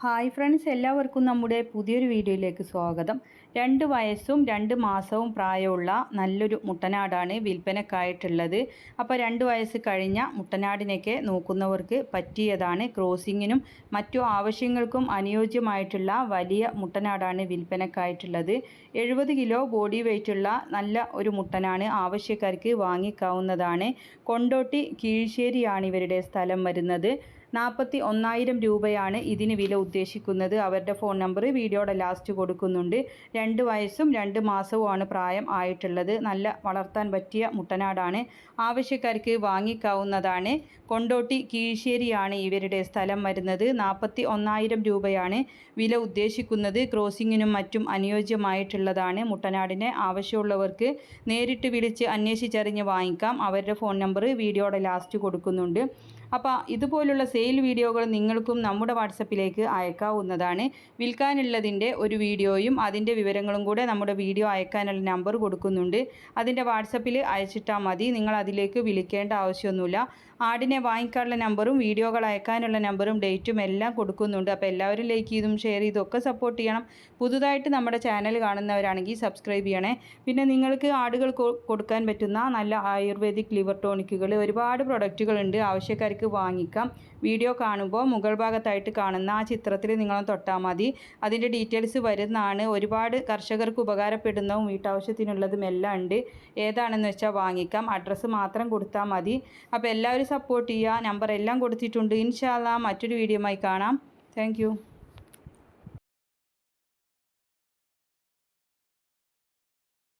Hi friends, എല്ലാവർക്കും നമ്മുടെ പുതിയൊരു വീഡിയോയിലേക്ക് സ്വാഗതം. 2 വയസ്സും 2 മാസവും പ്രായമുള്ള നല്ലൊരു മുട്ടനാടാണ് വിൽപ്പനക്കായിട്ടുള്ളത്. അപ്പോൾ 2 വയസ്സ് കഴിഞ്ഞ മുട്ടനാടിനൊക്കെ നോക്കുന്നവർക്ക് പറ്റിയതാണ്. ക്രോസിങ്ങിനും മറ്റു ആവശ്യങ്ങൾക്കും അനുയോജ്യമായിട്ടുള്ള വലിയ മുട്ടനാടാണ് വിൽപ്പനക്കായിട്ടുള്ളത്. 70 കിലോ ബോഡി വെയ്റ്റുള്ള നല്ല ഒരു മുട്ടനാണ്. ആവശ്യക്കാർക്ക് വാങ്ങിക്കാവുന്നതാണ്. കൊണ്ടോട്ടി കീഴ്ശ്ശേരിയാണ് ഇവരുടെ സ്ഥലം വരുന്നത്. 41,000 രൂപയാണ് ഇതിന് വില ഉദ്ദേശിക്കുന്നത്. അവരുടെ ഫോൺ നമ്പർ വീഡിയോയുടെ ലാസ്റ്റ് കൊടുക്കുന്നുണ്ട്. 2 വയസ്സും 2 മാസവുമാണ് പ്രായം ആയിട്ടുള്ളത്. നല്ല വളർത്താൻ പറ്റിയ മുട്ടനാടാണ്. ആവശ്യക്കാർക്ക് വാങ്ങിക്കാവുന്നതാണ്. കൊണ്ടോട്ടി കീഴ്ശ്ശേരിയാണ് ഇവരുടെ സ്ഥലം വരുന്നത്. 41,000 രൂപയാണ് വില ഉദ്ദേശിക്കുന്നത്. ക്രോസിങ്ങിനും മറ്റും അനുയോജ്യമായിട്ടുള്ളതാണ്. മുട്ടനാടിനെ ആവശ്യമുള്ളവർക്ക് നേരിട്ട് വിളിച്ച് അന്വേഷിച്ചറിഞ്ഞ് വാങ്ങിക്കാം. അവരുടെ ഫോൺ നമ്പർ വീഡിയോയുടെ ലാസ്റ്റ് കൊടുക്കുന്നുണ്ട്. അപ്പോൾ ഇതുപോലുള്ള സെയിൽ വീഡിയോകൾ നിങ്ങൾക്കും നമ്മുടെ വാട്സപ്പിലേക്ക് അയക്കാവുന്നതാണ്. വിൽക്കാനുള്ളതിൻ്റെ ഒരു വീഡിയോയും അതിൻ്റെ വിവരങ്ങളും കൂടെ നമ്മുടെ വീഡിയോ അയക്കാനുള്ള നമ്പർ കൊടുക്കുന്നുണ്ട്. അതിൻ്റെ വാട്സപ്പിൽ അയച്ചിട്ടാൽ മതി. നിങ്ങൾ അതിലേക്ക് വിളിക്കേണ്ട ആവശ്യമൊന്നുമില്ല. ആടിനെ വാങ്ങിക്കാനുള്ള നമ്പറും വീഡിയോകൾ അയക്കാനുള്ള നമ്പറും ഡേറ്റും എല്ലാം കൊടുക്കുന്നുണ്ട്. അപ്പോൾ എല്ലാവരും ലൈക്ക് ചെയ്തും ഷെയർ ചെയ്തും ഒക്കെ സപ്പോർട്ട് ചെയ്യണം. പുതുതായിട്ട് നമ്മുടെ ചാനൽ കാണുന്നവരാണെങ്കിൽ സബ്സ്ക്രൈബ് ചെയ്യണേ. പിന്നെ നിങ്ങൾക്ക് ആടുകൾ കൊടുക്കാൻ പറ്റുന്ന നല്ല ആയുർവേദിക് ലിവർ ടോണിക്കുകൾ ഒരുപാട് പ്രൊഡക്റ്റുകളുണ്ട്. ആവശ്യക്കാർക്ക് വാങ്ങിക്കാം. വീഡിയോ കാണുമ്പോൾ മുകൾ ഭാഗത്തായിട്ട് കാണുന്ന ആ ചിത്രത്തിൽ നിങ്ങളൊന്ന് തൊട്ടാൽ മതി. അതിൻ്റെ ഡീറ്റെയിൽസ് വരുന്നതാണ്. ഒരുപാട് കർഷകർക്ക് ഉപകാരപ്പെടുന്നതും വീട്ടാവശ്യത്തിനുള്ളതും എല്ലാം ഉണ്ട്. ഏതാണെന്ന് വെച്ചാൽ വാങ്ങിക്കാം. അഡ്രസ്സ് മാത്രം കൊടുത്താൽ മതി. അപ്പോൾ എല്ലാവരും സപ്പോർട്ട് ചെയ്യുക. നമ്പർ എല്ലാം കൊടുത്തിട്ടുണ്ട്. ഇൻഷാ അല്ലാഹ് മറ്റൊരു വീഡിയോയുമായി കാണാം. താങ്ക്